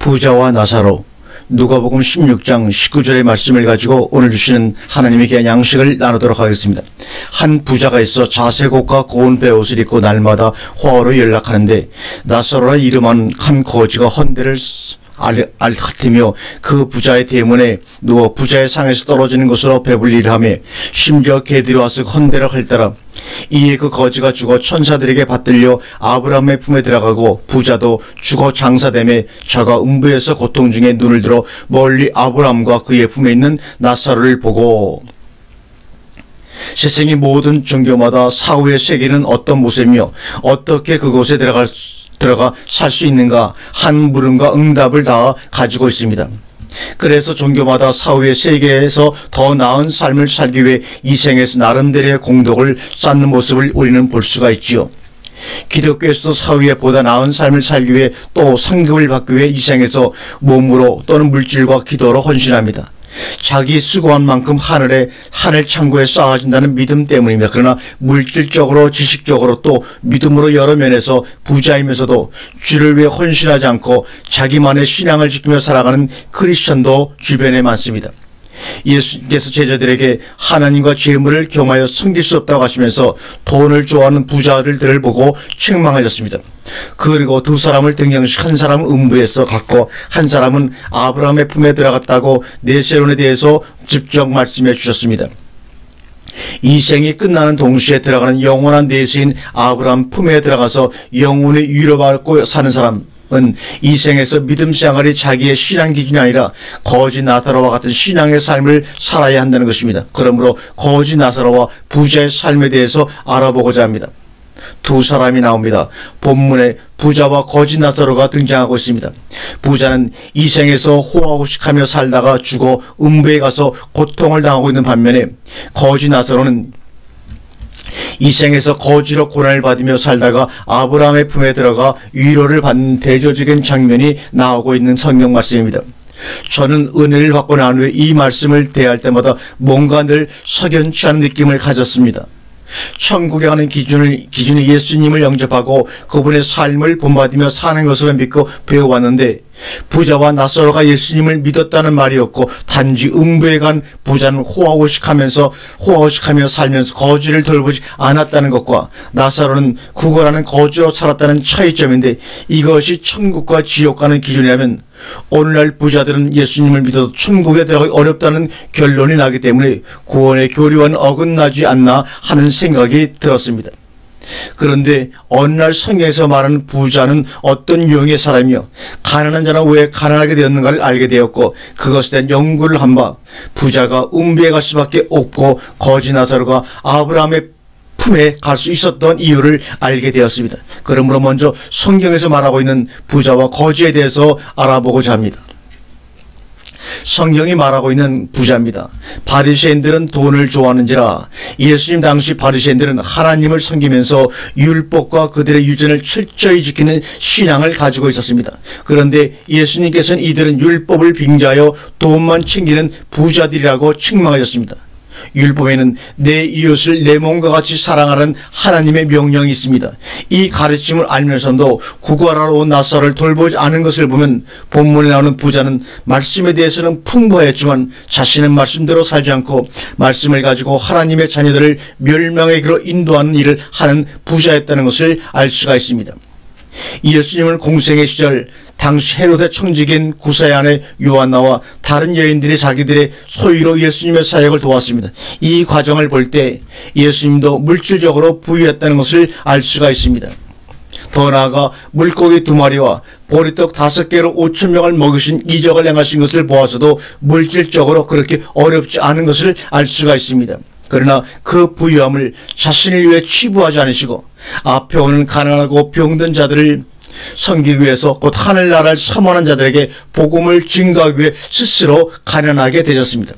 부자와 나사로. 누가복음 16장 19절의 말씀을 가지고 오늘 주시는 하나님의 귀한 양식을 나누도록 하겠습니다. 한 부자가 있어 자색옷과 고운 베옷을 입고 날마다 호화로 연락하는데 나사로라 이름한 한 거지가 헌대를 앓히며 그 부자의 대문에 누워 부자의 상에서 떨어지는 것으로 배불리를 하며 심지어 개들이 와서 헌대를 핥더라. 이에 그 거지가 죽어 천사들에게 받들려 아브라함의 품에 들어가고 부자도 죽어 장사되며 저가 음부에서 고통 중에 눈을 들어 멀리 아브라함과 그의 품에 있는 나사로를 보고. 세상의 모든 종교마다 사후의 세계는 어떤 모습이며 어떻게 그곳에 들어가 살 수 있는가 한 물음과 응답을 다 가지고 있습니다. 그래서 종교마다 사후의 세계에서 더 나은 삶을 살기 위해 이 생에서 나름대로의 공덕을 쌓는 모습을 우리는 볼 수가 있지요. 기독교에서도 사후에 보다 나은 삶을 살기 위해 또 상급을 받기 위해 이 생에서 몸으로 또는 물질과 기도로 헌신합니다. 자기 수고한 만큼 하늘 창고에 쌓아진다는 믿음 때문입니다. 그러나 물질적으로 지식적으로 또 믿음으로 여러 면에서 부자이면서도 주를 위해 헌신하지 않고 자기만의 신앙을 지키며 살아가는 크리스천도 주변에 많습니다. 예수님께서 제자들에게 하나님과 재물을 겸하여 섬길 수 없다고 하시면서 돈을 좋아하는 부자들을 보고 책망하셨습니다. 그리고 두 사람을 등장시 한 사람은 음부에서 갔고 한 사람은 아브라함의 품에 들어갔다고 네세론에 대해서 직접 말씀해 주셨습니다. 이 생이 끝나는 동시에 들어가는 영원한 내세인 아브라함 품에 들어가서 영혼의 위로받고 사는 사람 이 생에서 믿음 생활이 자기의 신앙 기준이 아니라 거지 나사로와 같은 신앙의 삶을 살아야 한다는 것입니다. 그러므로 거지 나사로와 부자의 삶에 대해서 알아보고자 합니다. 두 사람이 나옵니다. 본문에 부자와 거지 나사로가 등장하고 있습니다. 부자는 이 생에서 호화호식하며 살다가 죽어 음부에 가서 고통을 당하고 있는 반면에 거지 나사로는 이 생에서 거지로 고난을 받으며 살다가 아브라함의 품에 들어가 위로를 받는 대조적인 장면이 나오고 있는 성경 말씀입니다. 저는 은혜를 받고 난 후에 이 말씀을 대할 때마다 뭔가 늘 석연치 않은 느낌을 가졌습니다. 천국에 가는 기준이 예수님을 영접하고 그분의 삶을 본받으며 사는 것으로 믿고 배워왔는데 부자와 나사로가 예수님을 믿었다는 말이었고 단지 음부에 간 부자는 호화호식하며 살면서 거지를 돌보지 않았다는 것과 나사로는 구걸하는 거지로 살았다는 차이점인데 이것이 천국과 지옥 가는 기준이라면 오늘날 부자들은 예수님을 믿어도 천국에 들어가기 어렵다는 결론이 나기 때문에 구원의 교리와는 어긋나지 않나 하는 생각이 들었습니다. 그런데 어느 날 성경에서 말하는 부자는 어떤 유형의 사람이며 가난한 자는 왜 가난하게 되었는가를 알게 되었고 그것에 대한 연구를 한 바 부자가 음부에 갈 수밖에 없고 거지 나사로가 아브라함의 품에 갈 수 있었던 이유를 알게 되었습니다. 그러므로 먼저 성경에서 말하고 있는 부자와 거지에 대해서 알아보고자 합니다. 성경이 말하고 있는 부자입니다. 바리새인들은 돈을 좋아하는지라 예수님 당시 바리새인들은 하나님을 섬기면서 율법과 그들의 유전을 철저히 지키는 신앙을 가지고 있었습니다. 그런데 예수님께서는 이들은 율법을 빙자하여 돈만 챙기는 부자들이라고 책망하셨습니다. 율법에는 내 이웃을 내 몸과 같이 사랑하라는 하나님의 명령이 있습니다. 이 가르침을 알면서도 구걸하러 온 나사로를 돌보지 않은 것을 보면 본문에 나오는 부자는 말씀에 대해서는 풍부하였지만 자신은 말씀대로 살지 않고 말씀을 가지고 하나님의 자녀들을 멸망의 길로 인도하는 일을 하는 부자였다는 것을 알 수가 있습니다. 예수님은 공생의 시절 당시 헤롯의 청지기인 구사의 아내 요한나와 다른 여인들이 자기들의 소유로 예수님의 사역을 도왔습니다. 이 과정을 볼 때 예수님도 물질적으로 부유했다는 것을 알 수가 있습니다. 더 나아가 물고기 2마리와 보리떡 5개로 5,000명을 먹이신 이적을 행하신 것을 보아서도 물질적으로 그렇게 어렵지 않은 것을 알 수가 있습니다. 그러나 그 부유함을 자신을 위해 취부하지 않으시고 앞에 오는 가난하고 병든 자들을 섬기기 위해서 곧 하늘나라를 사모하는 자들에게 복음을 증거하기 위해 스스로 가난하게 되셨습니다.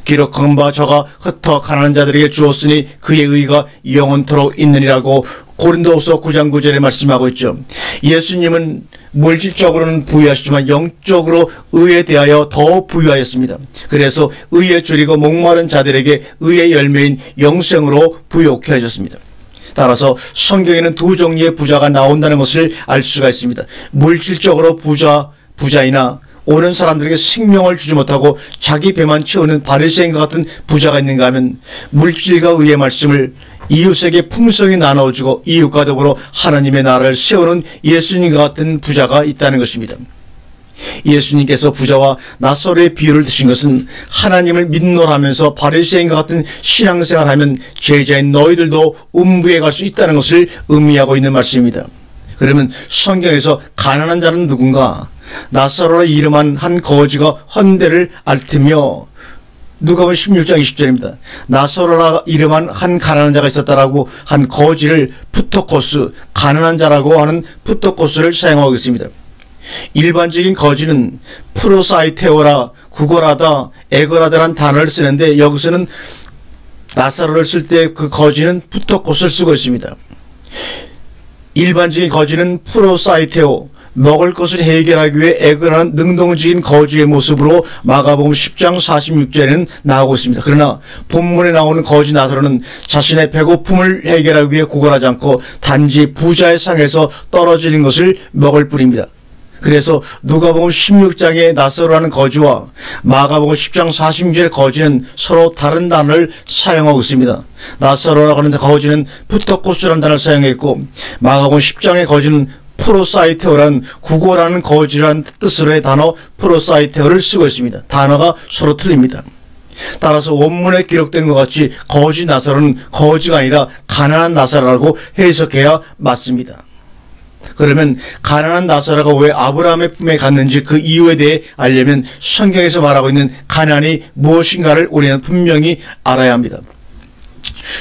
기록한 바 저가 흩어 가난한 자들에게 주었으니 그의 의가 영원토록 있느니라고 고린도후서 9장 9절에 말씀하고 있죠. 예수님은 물질적으로는 부유하시지만 영적으로 의에 대하여 더 부유하였습니다. 그래서 의에 줄이고 목마른 자들에게 의의 열매인 영생으로 부욕해 하셨습니다. 따라서 성경에는 두 종류의 부자가 나온다는 것을 알 수가 있습니다. 물질적으로 부자 부자이나 오는 사람들에게 생명을 주지 못하고 자기 배만 채우는 바리새인과 같은 부자가 있는가 하면 물질과 의의 말씀을 이웃에게 풍성히 나눠주고 이웃과 더불어 하나님의 나라를 세우는 예수님과 같은 부자가 있다는 것입니다. 예수님께서 부자와 낫사로의 비유를 드신 것은 하나님을 믿노라면서 바리새인과 같은 신앙생활하면 제자인 너희들도 음부에 갈 수 있다는 것을 의미하고 있는 말씀입니다. 그러면 성경에서 가난한 자는 누군가? 낫사로라 이름한 한 거지가 헌대를 앓으며 누가복음 16장 20절입니다. 낫사로라 이름한 한 가난한 자가 있었다라고 한 거지를 푸토코스, 가난한 자라고 하는 푸토코스를 사용하고 있습니다. 일반적인 거지는 프로사이테오라, 구걸하다, 애걸하다라는 단어를 쓰는데 여기서는 낫사로를 쓸 때 그 거지는 푸토코스를 쓰고 있습니다. 일반적인 거지는 프로사이테오, 먹을 것을 해결하기 위해 애걸하는 능동적인 거지의 모습으로 마가복음 10장 46절에는 나오고 있습니다. 그러나 본문에 나오는 거지 낫사로는 자신의 배고픔을 해결하기 위해 구걸하지 않고 단지 부자의 상에서 떨어지는 것을 먹을 뿐입니다. 그래서 누가복음 16장의 낫사로라는 거지와 마가복음 10장 46절의 거지는 서로 다른 단어를 사용하고 있습니다. 낫사로라고 하는 거지는 푸토코스라는 단어를 사용했고 마가복음 10장의 거지는 프로사이테오라는 구걸하는 거지라는 뜻으로의 단어 프로사이테오를 쓰고 있습니다. 단어가 서로 틀립니다. 따라서 원문에 기록된 것 같이 거지 낫사로는 거지가 아니라 가난한 낫사로라고 해석해야 맞습니다. 그러면 가난한 낫사로가 왜 아브라함의 품에 갔는지 그 이유에 대해 알려면 성경에서 말하고 있는 가난이 무엇인가를 우리는 분명히 알아야 합니다.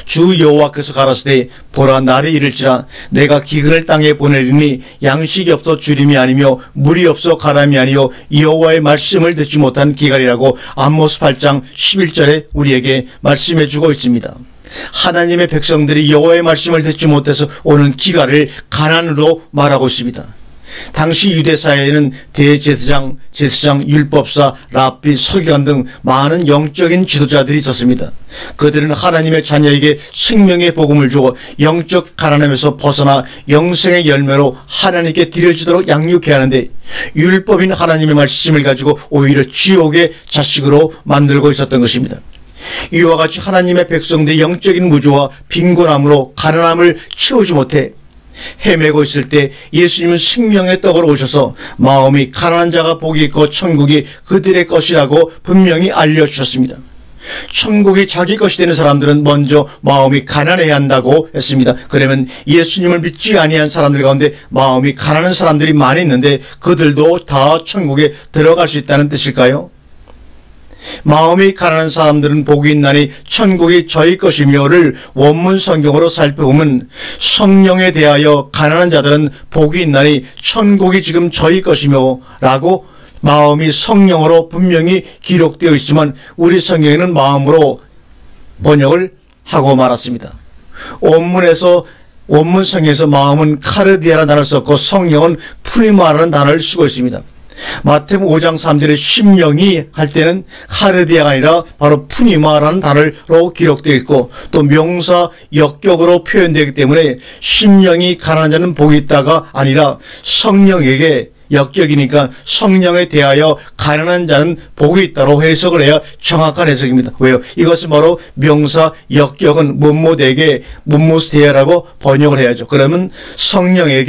주 여호와께서 가라사대 보라 날이 이를지라 내가 기근을 땅에 보내리니 양식이 없어 주림이 아니며 물이 없어 가람이 아니요 여호와의 말씀을 듣지 못한 기갈이라고 아모스 8장 11절에 우리에게 말씀해 주고 있습니다. 하나님의 백성들이 여호와의 말씀을 듣지 못해서 오는 기갈을 가난으로 말하고 있습니다. 당시 유대 사회에는 대제사장, 제사장, 율법사, 랍비, 서기관 등 많은 영적인 지도자들이 있었습니다. 그들은 하나님의 자녀에게 생명의 복음을 주어 영적 가난함에서 벗어나 영생의 열매로 하나님께 드려지도록 양육해야 하는데 율법인 하나님의 말씀을 가지고 오히려 지옥의 자식으로 만들고 있었던 것입니다. 이와 같이 하나님의 백성들의 영적인 무주와 빈곤함으로 가난함을 채우지 못해 헤매고 있을 때 예수님은 생명의 떡으로 오셔서 마음이 가난한 자가 복이 있고 천국이 그들의 것이라고 분명히 알려주셨습니다. 천국이 자기 것이 되는 사람들은 먼저 마음이 가난해야 한다고 했습니다. 그러면 예수님을 믿지 아니한 사람들 가운데 마음이 가난한 사람들이 많이 있는데 그들도 다 천국에 들어갈 수 있다는 뜻일까요? 마음이 가난한 사람들은 복이 있나니 천국이 저희 것이며를 원문 성경으로 살펴보면 성령에 대하여 가난한 자들은 복이 있나니 천국이 지금 저희 것이며 라고 마음이 성령으로 분명히 기록되어 있지만 우리 성경에는 마음으로 번역을 하고 말았습니다. 원문 성경에서 마음은 카르디아라는 단어를 썼고 성령은 프리마라는 단어를 쓰고 있습니다. 마태복음 5장 3절에 심령이 할 때는 카르디아가 아니라 바로 푸니마라는 단어로 기록되어 있고 또 명사 역격으로 표현되기 때문에 심령이 가난한 자는 복이 있다가 아니라 성령에게 역격이니까 성령에 대하여 가난한 자는 복이 있다로 해석을 해야 정확한 해석입니다. 왜요? 이것은 바로 명사 역격은 무엇에게 무엇에라고 번역을 해야죠. 그러면 성령에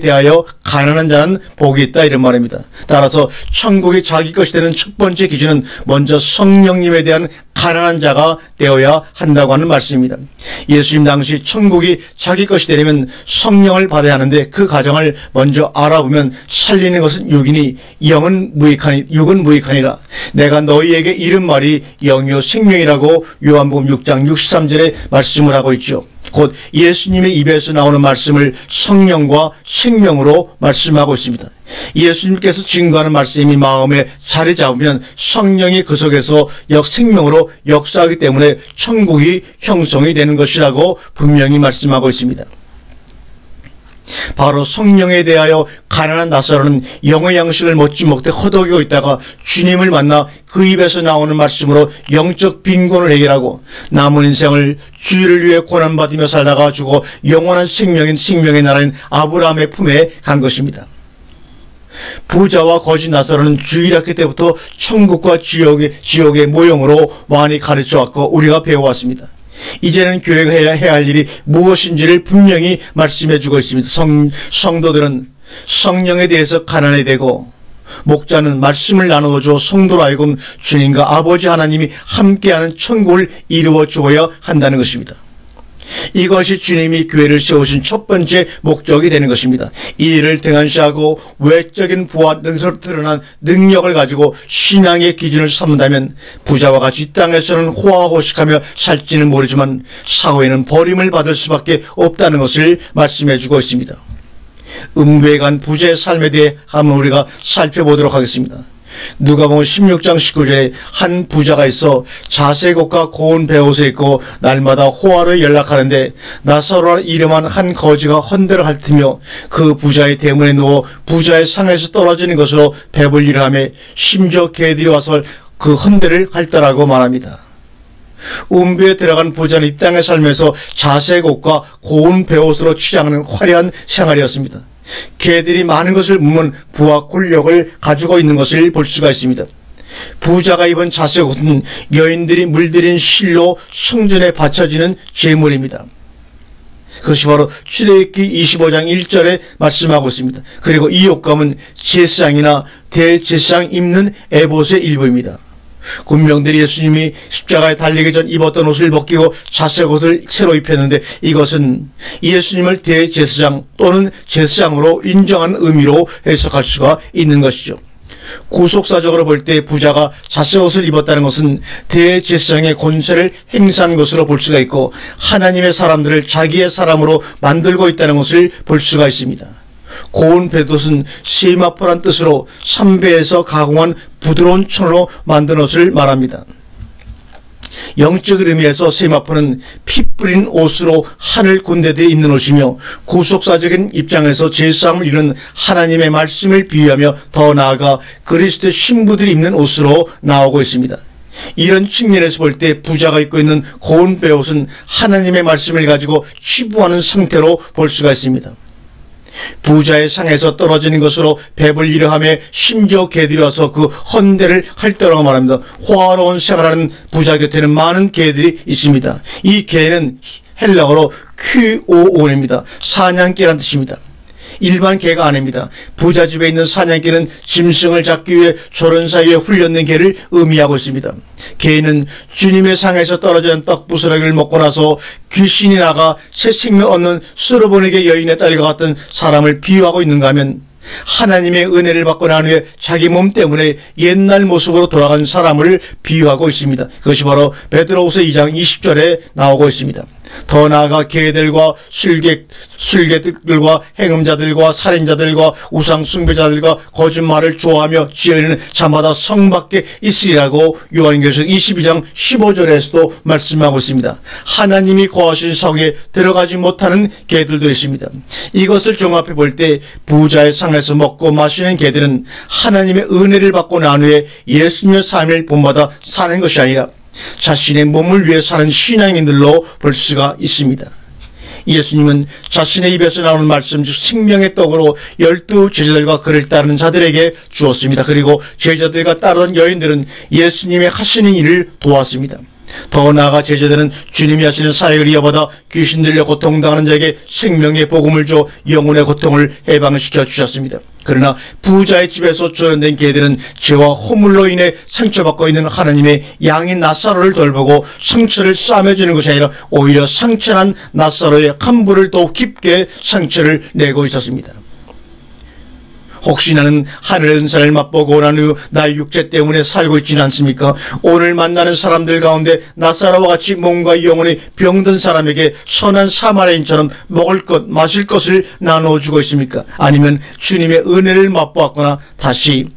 대하여 가난한 자는 복이 있다 이런 말입니다. 따라서 천국이 자기 것이 되는 첫 번째 기준은 먼저 성령님에 대한 가난한 자가 되어야 한다고 하는 말씀입니다. 예수님 당시 천국이 자기 것이 되려면 성령을 받아야 하는데 그 과정을 먼저 알아보면 살리는 것은 육이니 육은 무익하니라. 내가 너희에게 이른 말이 영이요 생명이라고 요한복음 6장 63절에 말씀을 하고 있죠. 곧 예수님의 입에서 나오는 말씀을 성령과 생명으로 말씀하고 있습니다. 예수님께서 증거하는 말씀이 마음에 자리 잡으면 성령이 그 속에서 생명으로 역사하기 때문에 천국이 형성이 되는 것이라고 분명히 말씀하고 있습니다. 바로 성령에 대하여 가난한 낫사로는 영의 양식을 먹지 못해 허덕이고 있다가 주님을 만나 그 입에서 나오는 말씀으로 영적 빈곤을 해결하고 남은 인생을 주의를 위해 고난받으며 살다가 죽어 영원한 생명인 생명의 나라인 아브라함의 품에 간 것입니다. 부자와 거지 나사로는 주일학교 때부터 천국과 지옥의 모형으로 많이 가르쳐왔고 우리가 배워왔습니다. 이제는 교회가 해야 할 일이 무엇인지를 분명히 말씀해주고 있습니다. 성도들은 성령에 대해서 가난해야 되고, 목자는 말씀을 나누어줘 성도로 하여금 주님과 아버지 하나님이 함께하는 천국을 이루어 주어야 한다는 것입니다. 이것이 주님이 교회를 세우신 첫 번째 목적이 되는 것입니다. 이 일을 등한시하고 외적인 부와 능력으로 드러난 능력을 가지고 신앙의 기준을 삼는다면 부자와 같이 이 땅에서는 호화호식하며 살지는 모르지만 사후에는 버림을 받을 수밖에 없다는 것을 말씀해주고 있습니다. 음부에 간 부자의 삶에 대해 한번 우리가 살펴보도록 하겠습니다. 누가복음 16장 19절에 한 부자가 있어 자색옷과 고운 베옷을 입고 날마다 호화로에 연락하는데 나사로라 이름한 한 거지가 헌대를 핥으며 그 부자의 대문에 누워 부자의 상에서 떨어지는 것으로 배불리려 하며 심지어 개들이 와서 그 헌대를 핥더라고 말합니다. 음부에 들어간 부자는 이 땅에 살면서 자색옷과 고운 베옷으로 취장하는 화려한 생활이었습니다. 개들이 많은 것을 묻는 부와 권력을 가지고 있는 것을 볼 수가 있습니다. 부자가 입은 자색옷은 여인들이 물들인 실로 성전에 바쳐지는 제물입니다. 그것이 바로 출애굽기 25장 1절에 말씀하고 있습니다. 그리고 이 옷감은 제사장이나 대제사장 입는 에봇의 일부입니다. 군병들이 예수님이 십자가에 달리기 전 입었던 옷을 벗기고 자색옷을 새로 입혔는데 이것은 예수님을 대제사장 또는 제사장으로 인정하는 의미로 해석할 수가 있는 것이죠. 구속사적으로 볼 때 부자가 자색옷을 입었다는 것은 대제사장의 권세를 행사한 것으로 볼 수가 있고 하나님의 사람들을 자기의 사람으로 만들고 있다는 것을 볼 수가 있습니다. 고운 베옷은 세마포란 뜻으로 삼배에서 가공한 부드러운 천으로 만든 옷을 말합니다. 영적 의미에서 세마포는 피 뿌린 옷으로 하늘 군대들이 입는 옷이며 구속사적인 입장에서 제사함을 이루는 하나님의 말씀을 비유하며 더 나아가 그리스도의 신부들이 입는 옷으로 나오고 있습니다. 이런 측면에서 볼 때 부자가 입고 있는 고운 베옷은 하나님의 말씀을 가지고 치부하는 상태로 볼 수가 있습니다. 부자의 상에서 떨어지는 것으로 배불리려 하며 심지어 개들이 와서 그 헌대를 핥더라고 말합니다. 호화로운 생활하는 부자 곁에는 많은 개들이 있습니다. 이 개는 헬라어로 퀴오온입니다. 사냥개란 뜻입니다. 일반 개가 아닙니다. 부자 집에 있는 사냥개는 짐승을 잡기 위해 조련사 위에 훈련된 개를 의미하고 있습니다. 개는 주님의 상에서 떨어진 떡 부스러기를 먹고 나서 귀신이 나가 새 생명 얻는 스르보니게 여인의 딸과 같은 사람을 비유하고 있는가 하면 하나님의 은혜를 받고 난 후에 자기 몸 때문에 옛날 모습으로 돌아간 사람을 비유하고 있습니다. 그것이 바로 베드로후서 2장 20절에 나오고 있습니다. 더 나아가 개들과 술객들과 행음자들과 살인자들과 우상숭배자들과 거짓말을 좋아하며 지어내는 자마다 성 밖에 있으리라고 요한계시록 22장 15절에서도 말씀하고 있습니다. 하나님이 거하신 성에 들어가지 못하는 개들도 있습니다. 이것을 종합해 볼 때 부자의 상에서 먹고 마시는 개들은 하나님의 은혜를 받고 난 후에 예수님의 삶을 본받아 사는 것이 아니라 자신의 몸을 위해 사는 신앙인들로 볼 수가 있습니다. 예수님은 자신의 입에서 나오는 말씀 즉 생명의 떡으로 12 제자들과 그를 따르는 자들에게 주었습니다. 그리고 제자들과 따르던 여인들은 예수님의 하시는 일을 도왔습니다. 더 나아가 제자들은 주님이 하시는 사역을 이어받아 귀신 들려 고통당하는 자에게 생명의 복음을 줘 영혼의 고통을 해방시켜 주셨습니다. 그러나 부자의 집에서 조련된 개들은 죄와 허물로 인해 상처받고 있는 하나님의 양인 나사로를 돌보고 상처를 싸매주는 것이 아니라 오히려 상처난 나사로의 함부를 더욱 깊게 상처를 내고 있었습니다. 혹시 나는 하늘의 은사를 맛보고 난 후 나의 육체 때문에 살고 있지는 않습니까? 오늘 만나는 사람들 가운데 나사로와 같이 몸과 영혼이 병든 사람에게 선한 사마리아인처럼 먹을 것, 마실 것을 나눠주고 있습니까? 아니면 주님의 은혜를 맛보았거나 다시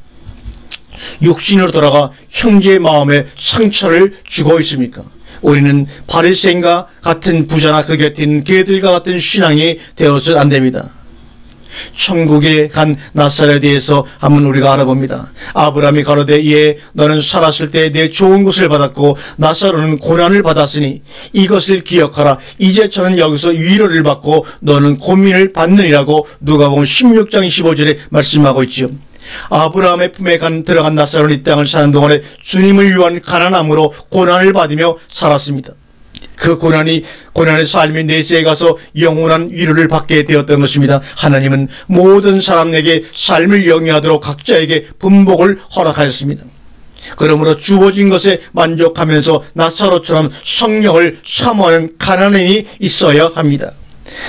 육신으로 돌아가 형제의 마음에 상처를 주고 있습니까? 우리는 바리새인과 같은 부자나 그 곁에 있는 개들과 같은 신앙이 되어서는 안 됩니다. 천국에 간 나사로에 대해서 한번 우리가 알아봅니다. 아브라함이 가로되 예 너는 살았을 때 내 좋은 것을 받았고 나사로는 고난을 받았으니 이것을 기억하라. 이제 저는 여기서 위로를 받고 너는 고민을 받느니라고 누가복음 16장 25절에 말씀하고 있지요. 아브라함의 품에 들어간 나사로는 이 땅을 사는 동안에 주님을 위한 가난함으로 고난을 받으며 살았습니다. 그 고난의 삶이 내세에 가서 영원한 위로를 받게 되었던 것입니다. 하나님은 모든 사람에게 삶을 영위하도록 각자에게 분복을 허락하였습니다. 그러므로 주어진 것에 만족하면서 나사로처럼 성령을 사모하는 가난인이 있어야 합니다.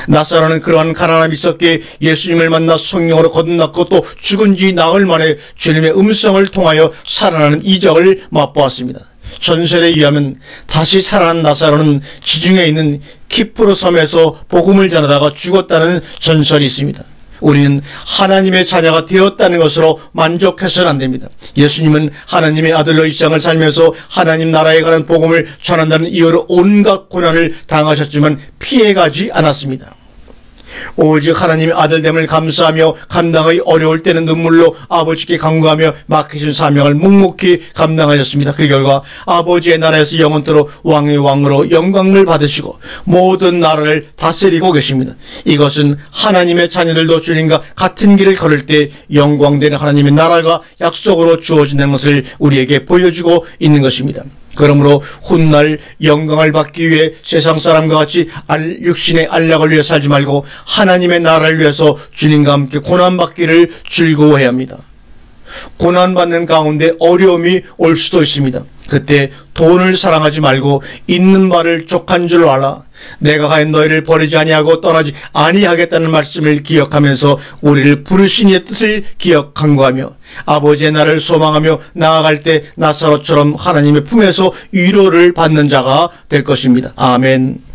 나사로는 그러한 가난함이 있었기에 예수님을 만나 성령으로 거듭났고 또 죽은 지 나흘 만에 주님의 음성을 통하여 살아나는 이적을 맛보았습니다. 전설에 의하면 다시 살아난 나사로는 지중해에 있는 키프로 섬에서 복음을 전하다가 죽었다는 전설이 있습니다. 우리는 하나님의 자녀가 되었다는 것으로 만족해서는 안 됩니다. 예수님은 하나님의 아들로 이 세상을 살면서 하나님 나라에 관한 복음을 전한다는 이유로 온갖 고난을 당하셨지만 피해가지 않았습니다. 오직 하나님의 아들됨을 감사하며 감당하기 어려울 때는 눈물로 아버지께 간구하며 맡기신 사명을 묵묵히 감당하셨습니다. 그 결과 아버지의 나라에서 영원토록 왕의 왕으로 영광을 받으시고 모든 나라를 다스리고 계십니다. 이것은 하나님의 자녀들도 주님과 같은 길을 걸을 때 영광되는 하나님의 나라가 약속으로 주어진다는 것을 우리에게 보여주고 있는 것입니다. 그러므로 훗날 영광을 받기 위해 세상 사람과 같이 육신의 안락을 위해 살지 말고 하나님의 나라를 위해서 주님과 함께 고난받기를 즐거워해야 합니다. 고난받는 가운데 어려움이 올 수도 있습니다. 그때 돈을 사랑하지 말고 있는 바를 족한 줄 알아. 내가 과연 너희를 버리지 아니하고 떠나지 아니하겠다는 말씀을 기억하면서 우리를 부르신 이의 뜻을 간구하며 아버지의 나라를 소망하며 나아갈 때 나사로처럼 하나님의 품에서 위로를 받는 자가 될 것입니다. 아멘.